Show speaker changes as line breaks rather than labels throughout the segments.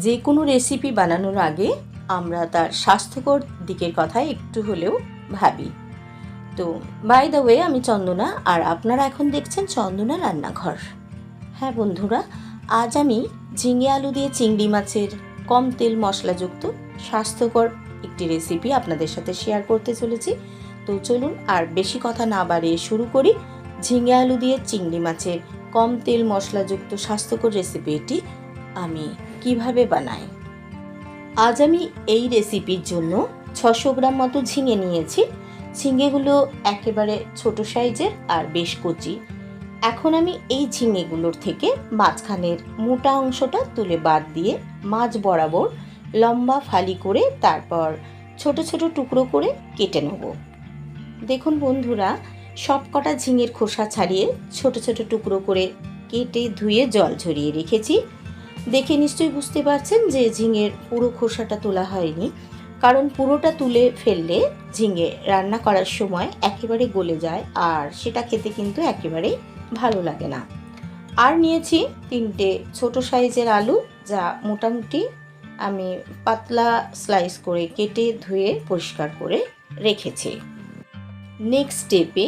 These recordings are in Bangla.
যে কোনো রেসিপি বানানোর আগে আমরা তার স্বাস্থ্যকর দিকের কথা একটু হলেও ভাবি। তো বাই দ্য ওয়ে, আমি চন্দনা, আর আপনারা এখন দেখছেন চন্দনা রান্নাঘর। হ্যাঁ বন্ধুরা, আজ আমি ঝিঙে আলু দিয়ে চিংড়ি মাছের কম তেল মশলাযুক্ত স্বাস্থ্যকর একটি রেসিপি আপনাদের সাথে শেয়ার করতে চলেছি। তো চলুন আর বেশি কথা না বাড়িয়ে শুরু করি। ঝিঙে আলু দিয়ে চিংড়ি মাছের কম তেল মশলাযুক্ত স্বাস্থ্যকর রেসিপিটি আমি কিভাবে বানাই। আজ আমি এই রেসিপির জন্য 600 গ্রাম মতো ঝিঙে নিয়েছি। ঝিঙেগুলো একেবারে ছোট সাইজের আর বেশ কচি। এখন আমি এই ঝিঙেগুলোর থেকে মাঝখানের মোটা অংশটা তুলে বাদ দিয়ে মাঝ বরাবর লম্বা ফালি করে তারপর ছোট ছোট টুকরো করে কেটে নেব। দেখুন বন্ধুরা, সব কটা ঝিঙের খোসা ছাড়িয়ে ছোট ছোট টুকরো করে কেটে ধুয়ে জল ঝরিয়ে রেখেছি। দেখে নিশ্চয়ই বুঝতে পারছেন যে ঝিঙের পুরো খোসাটা তোলা হয়নি, কারণ পুরোটা তুলে ফেললে ঝিঙে রান্না করার সময় একেবারে গলে যায় আর সেটা খেতে কিন্তু একেবারেই ভালো লাগে না। আর নিয়েছি 3টে ছোট সাইজের আলু, যা মোটামুটি আমি পাতলা স্লাইস করে কেটে ধুয়ে পরিষ্কার করে রেখেছি। নেক্সট স্টেপে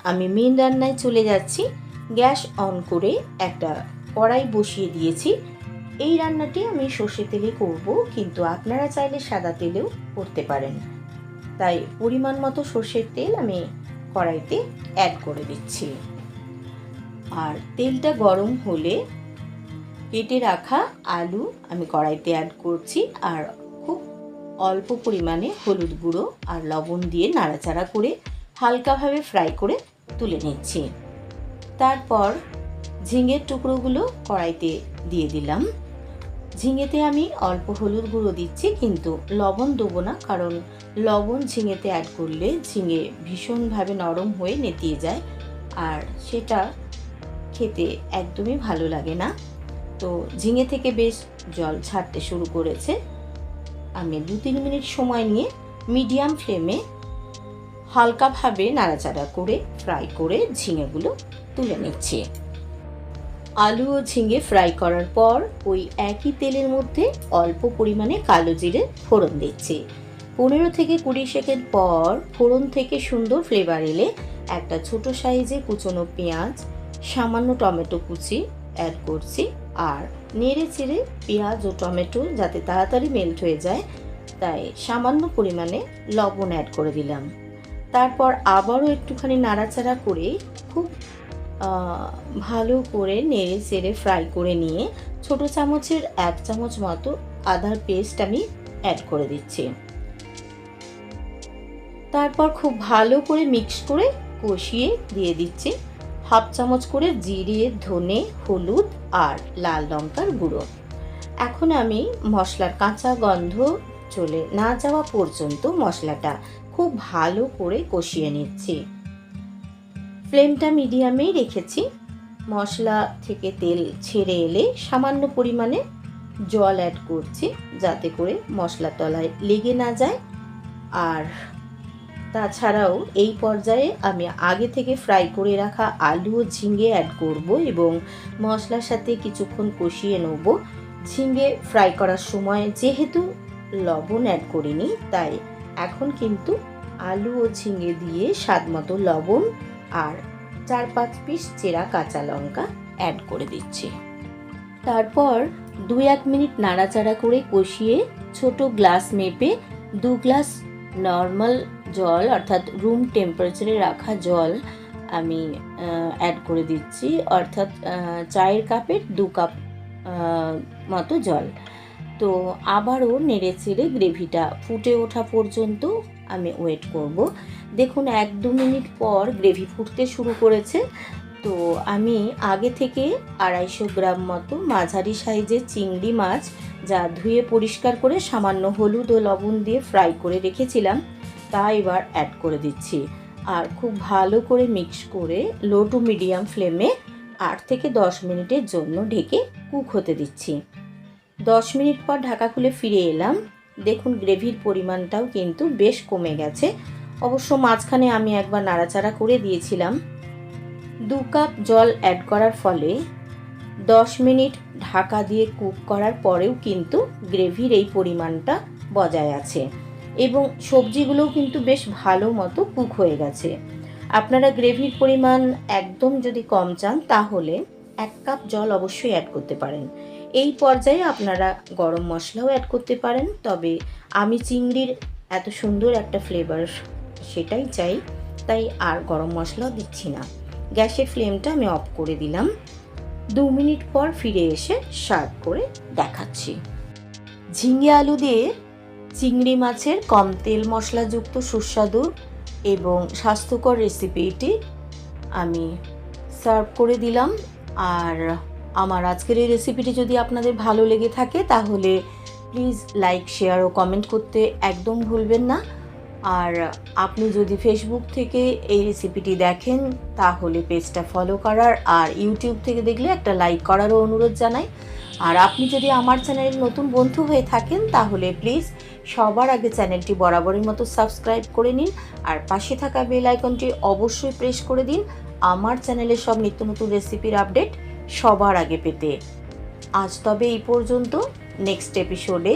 আমি মেন রান্নায় চলে যাচ্ছি। গ্যাস অন করে একটা কড়াই বসিয়ে দিয়েছি। এই রান্নাটি আমি সর্ষে তেলে করব, কিন্তু আপনারা চাইলে সাদা তেলেও করতে পারেন। তাই পরিমাণ মতো সর্ষের তেল আমি কড়াইতে অ্যাড করে দিচ্ছি। আর তেলটা গরম হলে কেটে রাখা আলু আমি কড়াইতে অ্যাড করছি, আর খুব অল্প পরিমাণে হলুদ গুঁড়ো আর লবণ দিয়ে নাড়াচাড়া করে হালকাভাবে ফ্রাই করে তুলে নিচ্ছি। তারপর ঝিঙের টুকরোগুলো কড়াইতে দিয়ে দিলাম। ঝিঙেতে আমি অল্প হলুদ গুঁড়ো দিচ্ছি, কিন্তু লবণ দেবো না, কারণ লবণ ঝিঙেতে অ্যাড করলে ঝিঙে ভীষণভাবে নরম হয়ে নেতিয়ে যায় আর সেটা খেতে একদমই ভালো লাগে না। তো ঝিঙে থেকে বেশ জল ছাড়তে শুরু করেছে। আমি 2-3 মিনিট সময় নিয়ে মিডিয়াম ফ্লেমে হালকাভাবে নাড়াচাড়া করে ফ্রাই করে ঝিঙেগুলো তুলে নিচ্ছি। আলু ও ঝিঙে ফ্রাই করার পর ওই একই তেলের মধ্যে অল্প পরিমাণে কালো জিরে ফোড়ন দিচ্ছি। 15 থেকে 20 সেকেন্ড পর ফোড়ন থেকে সুন্দর ফ্লেভার এলে একটা ছোট সাইজে কুচনো পেঁয়াজ, সামান্য টমেটো কুচি অ্যাড করছি, আর নেড়ে চেড়ে পেঁয়াজ ও টমেটো যাতে তাড়াতাড়ি মেল্ট হয়ে যায় তাই সামান্য পরিমাণে লবণ অ্যাড করে দিলাম। তারপর আবারও একটুখানি নাড়াচাড়া করে খুব ভালো করে নেড়ে চেড়ে ফ্রাই করে নিয়ে ছোট চামচের 1 চামচ মতো আদার পেস্ট আমি অ্যাড করে দিচ্ছি। তারপর খুব ভালো করে মিক্স করে কষিয়ে দিয়ে দিচ্ছি 1/2 চামচ করে জিরে, ধনে, হলুদ আর লাল লঙ্কার গুঁড়ো। এখন আমি মশলার কাঁচা গন্ধ চলে না যাওয়া পর্যন্ত মশলাটা খুব ভালো করে কষিয়ে নিচ্ছি। ফ্লেমটা মিডিয়ামেই রেখেছি। মশলা থেকে তেল ছেড়ে এলে সামান্য পরিমাণে জল অ্যাড করছি, যাতে করে মশলা তলায় লেগে না যায়। আর তাছাড়াও এই পর্যায়ে আমি আগে থেকে ফ্রাই করে রাখা আলু ও ঝিঙে অ্যাড করব এবং মশলার সাথে কিছুক্ষণ কষিয়ে নেব। ঝিঙে ফ্রাই করার সময় যেহেতু লবণ অ্যাড করিনি, তাই এখন কিন্তু আলু ও ঝিঙে দিয়ে স্বাদ মতো লবণ আর 4-5 পিস চেরা কাঁচা লঙ্কা অ্যাড করে দিচ্ছি। তারপর 2-1 মিনিট নাড়াচাড়া করে কষিয়ে ছোট গ্লাস মেপে 2 গ্লাস নর্মাল জল, অর্থাৎ রুম টেম্পারেচারে রাখা জল আমি অ্যাড করে দিচ্ছি, অর্থাৎ চায়ের কাপের 2 কাপ মতো জল। তো আবারও নেড়ে চেড়ে গ্রেভিটা ফুটে ওঠা পর্যন্ত আমি ওয়েট করব। দেখুন 1-2 মিনিট পর গ্রেভি ফুটতে শুরু করেছে। তো আমি আগে থেকে 250 গ্রাম মতো মাঝারি সাইজের চিংড়ি মাছ, যা ধুয়ে পরিষ্কার করে সামান্য হলুদ ও লবণ দিয়ে ফ্রাই করে রেখেছিলাম, তা এবার অ্যাড করে দিচ্ছি। আর খুব ভালো করে মিক্স করে লো টু মিডিয়াম ফ্লেমে 8 থেকে 10 মিনিটের জন্য ঢেকে কুক হতে দিচ্ছি। 10 মিনিট পর ঢাকা খুলে ফিরে এলাম। দেখুন গ্রেভির পরিমাণটাও কিন্তু বেশ কমে গেছে। অবশ্য মাঝখানে আমি একবার নাড়াচাড়া করে দিয়েছিলাম। 2 কাপ জল অ্যাড করার ফলে 10 মিনিট ঢাকা দিয়ে কুক করার পরেও কিন্তু গ্রেভির এই পরিমাণটা বজায় আছে এবং সবজিগুলোও কিন্তু বেশ ভালো মতো কুক হয়ে গেছে। আপনারা গ্রেভির পরিমাণ একদম যদি কম চান তাহলে 1 কাপ জল অবশ্যই অ্যাড করতে পারেন। এই পর্যায়ে আপনারা গরম মশলাও অ্যাড করতে পারেন, তবে আমি চিংড়ির এত সুন্দর একটা ফ্লেভার সেটাই চাই, তাই আর গরম মশলাও দিচ্ছি না। গ্যাসের ফ্লেমটা আমি অফ করে দিলাম। 2 মিনিট পর ফিরে এসে সার্ভ করে দেখাচ্ছি। ঝিঙে আলু দিয়ে চিংড়ি মাছের কম তেল মশলাযুক্ত সুস্বাদু এবং স্বাস্থ্যকর রেসিপিটি আমি সার্ভ করে দিলাম। আর আমার আজকের এই রেসিপিটি যদি আপনাদের ভালো লেগে থাকে তাহলে প্লিজ লাইক, শেয়ার ও কমেন্ট করতে একদম ভুলবেন না। আর আপনি যদি ফেসবুক থেকে এই রেসিপিটি দেখেন তাহলে পেজটা ফলো করার, আর ইউটিউব থেকে দেখলে একটা লাইক করারও অনুরোধ জানাই। আর আপনি যদি আমার চ্যানেলের নতুন বন্ধু হয়ে থাকেন তাহলে প্লিজ সবার আগে চ্যানেলটি বরাবরের মতো সাবস্ক্রাইব করে নিন, আর পাশে থাকা বেল আইকনটি অবশ্যই প্রেস করে দিন আমার চ্যানেলের সব নিত্য নতুন রেসিপির আপডেট সবার আগে পেতে। আজ তবে এই পর্যন্ত। নেক্সট এপিসোডে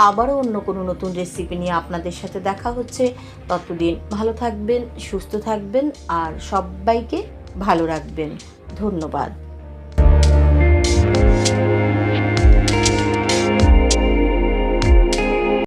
আবারও অন্য কোনো নতুন রেসিপি নিয়ে আপনাদের সাথে দেখা হচ্ছে। ততদিন ভালো থাকবেন, সুস্থ থাকবেন আর সবাইকে ভালো রাখবেন। ধন্যবাদ।